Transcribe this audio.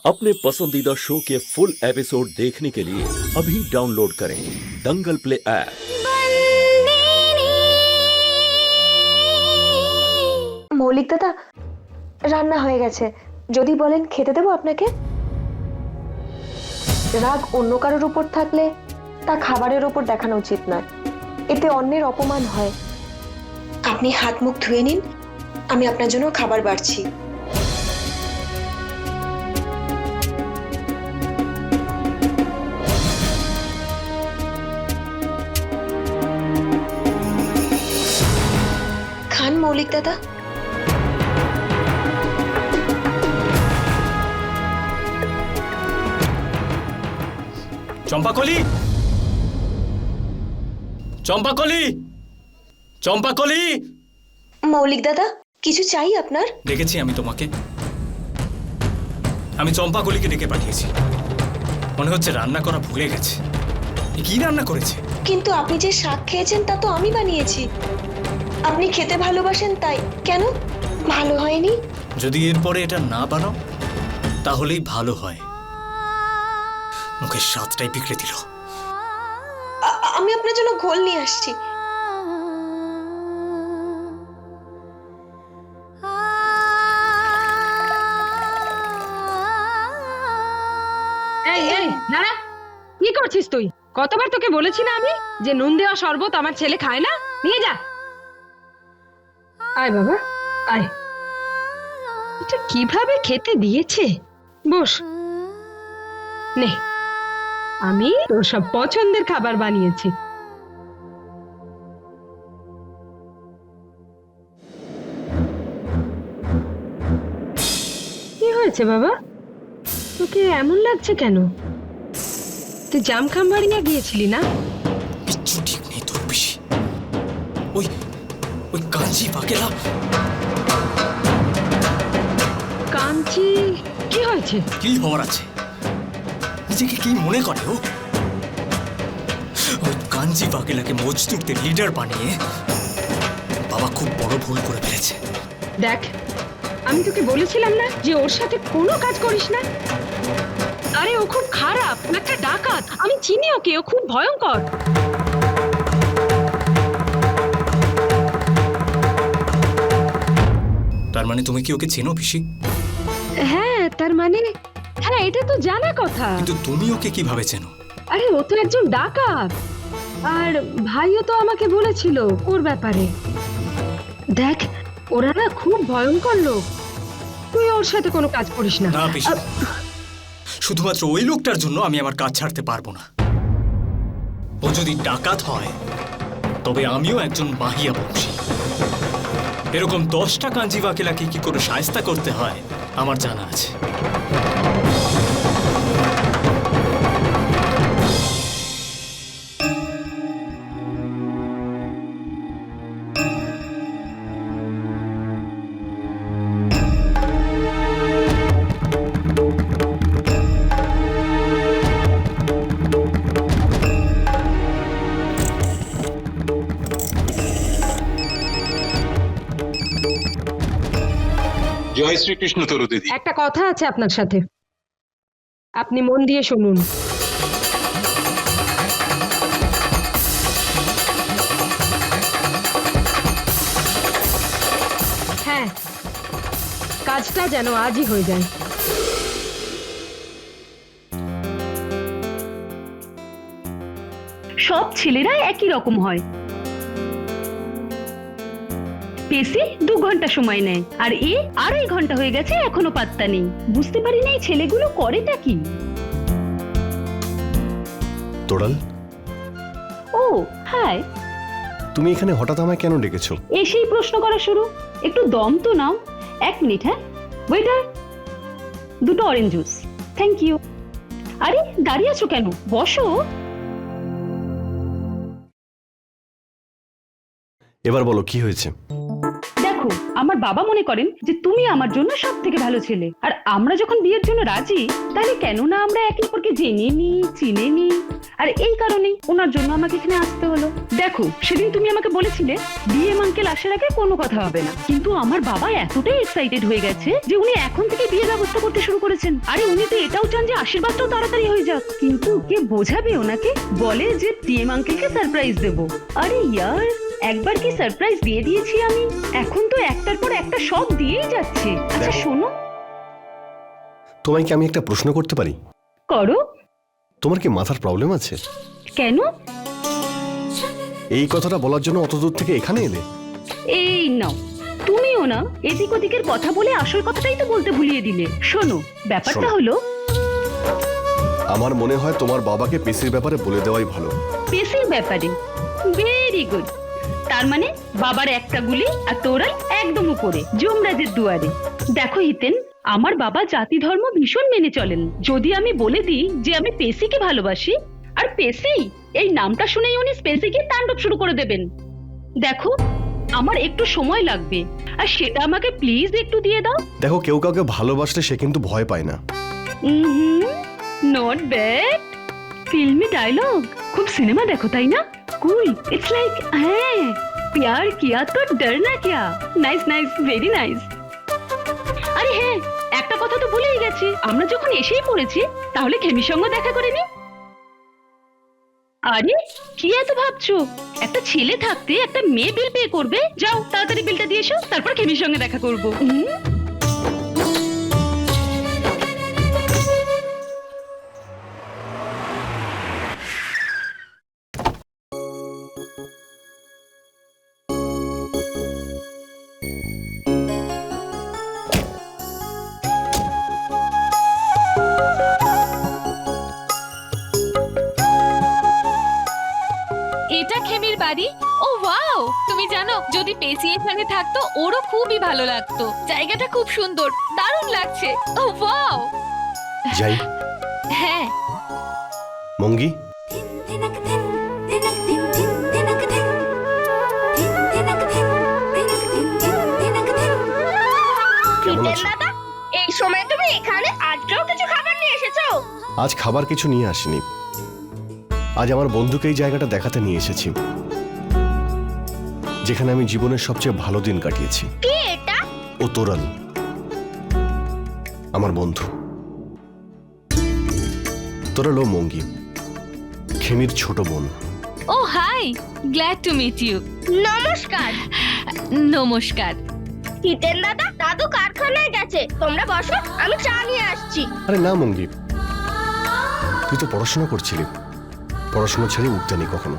अपने पसंदीदा शो के फुल एपिसोड देखने के लिए अभी डाउनलोड करें दंगल प्ले ऐप। মৌলিক দাদা, রান্না হয়ে গেছে, যদি বলেন খেতে দেবো আপনাকে। রাগ অন্য কারোর উপর থাকলে তা খাবারের উপর দেখানো উচিত নয়, এতে অন্যের অপমান হয়। আপনি হাত মুখ ধুয়ে নিন, আমি আপনার জন্য খাবার বাড়ছি। খান মৌলিক দাদা। চম্পাকলি, চম্পাকলি, চম্পাকলি। মৌলিক দাদা, কিছু চাই আপনার? দেখেছি আমি তোমাকে, আমি চম্পাকলিকে ডেকে পাঠিয়েছি। মনে হচ্ছে রান্না করা ভুলে গেছে। কি রান্না করেছে? কিন্তু আপনি যে শাক খেয়েছেন তা তো আমি বানিয়েছি। আপনি খেতে ভালোবাসেন তাই। কেন ভালো হয়নি? যদি এরপরে এটা না বানাও তাহলেই ভালো হয়। মুখের স্বাদটাই বিগড়ে দিল। আমি আপনার জন্য ঘোল নিয়ে আসছি। এই এই দাঁড়া, কি করছিস তুই? কতবার তোকে বলেছি না আমি যে নুন দেওয়া শরবত আমার ছেলে খায় না? নিয়ে যা। আয় বাবা আয়। এটা কিভাবে খেতে দিয়েছে? বস, নে, আমি তোর সব পছন্দের খাবার বানিয়েছি। কি হয়েছে বাবা, তোকে এমন লাগছে কেন? তুই জামখামবাড়িয়া গিয়েছিলি না? কিচ্ছু ঠিক নেই তোর বেশি। ওই ওই কাঞ্চি বাকেলা। কাঞ্চি কি হয়েছে? কি হওয়ার আছে? নিজেকে কি মনে করে ও? ওই কাঞ্চি বাকেলাকে মজদুরদের লিডার বানিয়ে বাবা খুব বড় ভুল করে ফেলেছে। দেখ, আমি তোকে বলেছিলাম না যে ওর সাথে কোনো কাজ করিস না। আরে ও খুব খারাপ, ও একটা ডাকাত। আমি চিনি ওকে, ও খুব ভয়ঙ্কর। তার মানে তুমি কি ওকে চেনো পিসি? হ্যাঁ, তার মানে হ্যাঁ, এটা তো জানা কথা। কিন্তু তুমি ওকে কিভাবে চেনো? আরে ও তো একজন ডাকাত, আর ভাইও তো আমাকে বলেছিল ওর ব্যাপারে। দেখ, ওরা না খুব ভয়ঙ্কর লোক। তুই ওর সাথে কোনো কাজ করিস না। না পিসি, শুধুমাত্র ওই লোকটার জন্য আমি আমার কাজ ছাড়তে পারবো না। ও যদি ডাকাত হয় তবে আমিও একজন মাহিয়া বংশী। এরকম 10টা কাঞ্জি বাকেলাকে কি করে শায়েস্তা করতে হয় আমার জানা আছে। জয় শ্রীকৃষ্ণ তরু দিদি। একটা কথা আছে আপনার সাথে, আপনি মন দিয়ে শুনুন। হ্যাঁ, কাজটা যেন আজই হয়ে যায়। সব ছেলেরা একই রকম হয়। পেশি 2 ঘন্টা সময় নেয়, আর এ 2.5 ঘন্টা হয়ে গেছে, এখনো পাত্তা নেই। বুঝতে পারি না এই ছেলেগুলো করেটা কি। তোড়াল, ও হাই, তুমি এখানে হঠাৎ আমায় কেন ডেকেছো? এসেই প্রশ্ন করা শুরু। একটু দম তো নাও। 1 মিনিট। হ্যাঁ ওয়েটার, 2টো অরেঞ্জ জুস। Thank you. আরে দাঁড়িয়ে আছো কেন? বসো। এবার বলো কি হয়েছে? দেখো, আমার বাবা মনে করেন যে তুমি আমার জন্য সব থেকে ভালো ছেলে, আর আমরা যখন বিয়ের জন্য রাজি, তাহলে কেন না আমরা একে অপরকে জেনে নি, চিনে নি। আর এই কারণেই ওনার জন্য আমাকে এখানে আসতে হলো। দেখো, সেদিন তুমি আমাকে বলেছিলে ডিএম আঙ্কেল আসার আগে কোনো কথা হবে না, কিন্তু আমার বাবা এতটাই এক্সাইটেড হয়ে গেছে যে উনি এখন থেকে বিয়ের ব্যবস্থা করতে শুরু করেছেন। আরে উনি তো এটাও চান যে আশীর্বাদটাও তাড়াতাড়ি হয়ে যাক, কিন্তু কে বোঝাবে ওনাকে? বলে যে ডিএম আঙ্কেলকে সারপ্রাইজ দেবো। আরে ইয়ার, একবার কি সারপ্রাইজ দিয়ে দিয়েছি আমি, এখন তো একটার পর একটা সব দিয়েই যাচ্ছে। আচ্ছা শোনো, তোমায় কি আমি একটা প্রশ্ন করতে পারি? করো। তোমার কি মাথার প্রবলেম আছে? কেন? এই কথাটা বলার জন্য অত দূর থেকে এখানে এলে? এই নাও, তুমিও না এদিক ওদিকের কথা বলে আসল কথাটাই তো বলতে ভুলিয়ে দিলে। শোনো, ব্যাপারটা শোনো। হলো, আমার মনে হয় তোমার বাবাকে পেশির ব্যাপারে বলে দেওয়াই ভালো। পেশির ব্যাপারে? Very good. তার মানে বাবার একটা গুলি আর তোরাই একদম উপরে যমরাজের দুয়ারে। দেখো হিতেন, আমার বাবা জাতি ধর্ম ভীষণ মেনে চলেন। যদি আমি বলে দিই যে আমি পেশিকে ভালোবাসি, আর পেশি এই নামটা শুনেই উনি স্পেসিকে তাণ্ডব শুরু করে দেবেন। দেখো, আমার একটু সময় লাগবে, আর সেটা আমাকে প্লিজ একটু দিয়ে দাও। দেখো, কেউ কাউকে ভালোবাসলে সে কিন্তু ভয় পায় না। Not bad. ফিল্মি ডায়লগ, খুব সিনেমা দেখো তাই না? কুল, ইটস লাইক হ্যাঁ, প্যার কিয়া তো ডরনা কিয়া। Nice nice, very nice. আরে হ্যাঁ, একটা কথা তো ভুলেই গেছি, আমরা যখন এসেই পড়েছি তাহলে খেমির সঙ্গে দেখা করে নি। আরে কি এত ভাবছো? একটা ছেলে থাকতে একটা মেয়ে বিল পে করবে? যাও তাড়াতাড়ি বিলটা দিয়ে এসো, তারপর খেমির সঙ্গে দেখা করবো। এটা খেমির বাড়ি? ও ওয়াও, তুমি জানো যদি পেশি এখানে থাকতো ওরও খুবই ভালো লাগতো। জায়গাটা খুব সুন্দর, দারুণ লাগছে। ও ওয়াও। যাই। হ্যাঁ। মঙ্গি, কেমন আছো? দাদা, এই সময় তুমি এখানে আজকেও কিছু খাবার নিয়ে এসেছো? আজ খাবার কিছু নিয়ে আসিনি, আজ আমার বন্ধুকে এই জায়গাটা দেখাতে নিয়ে এসেছি, যেখানে আমি জীবনের সবচেয়ে ভালো দিন কাটিয়েছি। কি এটা? ও তোরাল, আমার বন্ধু। তোরাল ও মঙ্গি, খেমির ছোট বোন। ও hi, glad to meet you. নমস্কার। নমস্কার। হিতেন দাদা, দাদু কারখানায় গেছে, তোমরা বসো, আমি চা নিয়ে আসছি। আরে না মঙ্গি, তুই তো পড়াশোনা করছিলি, পড়াশোনা ছেড়ে উঠতে নেই কখনো।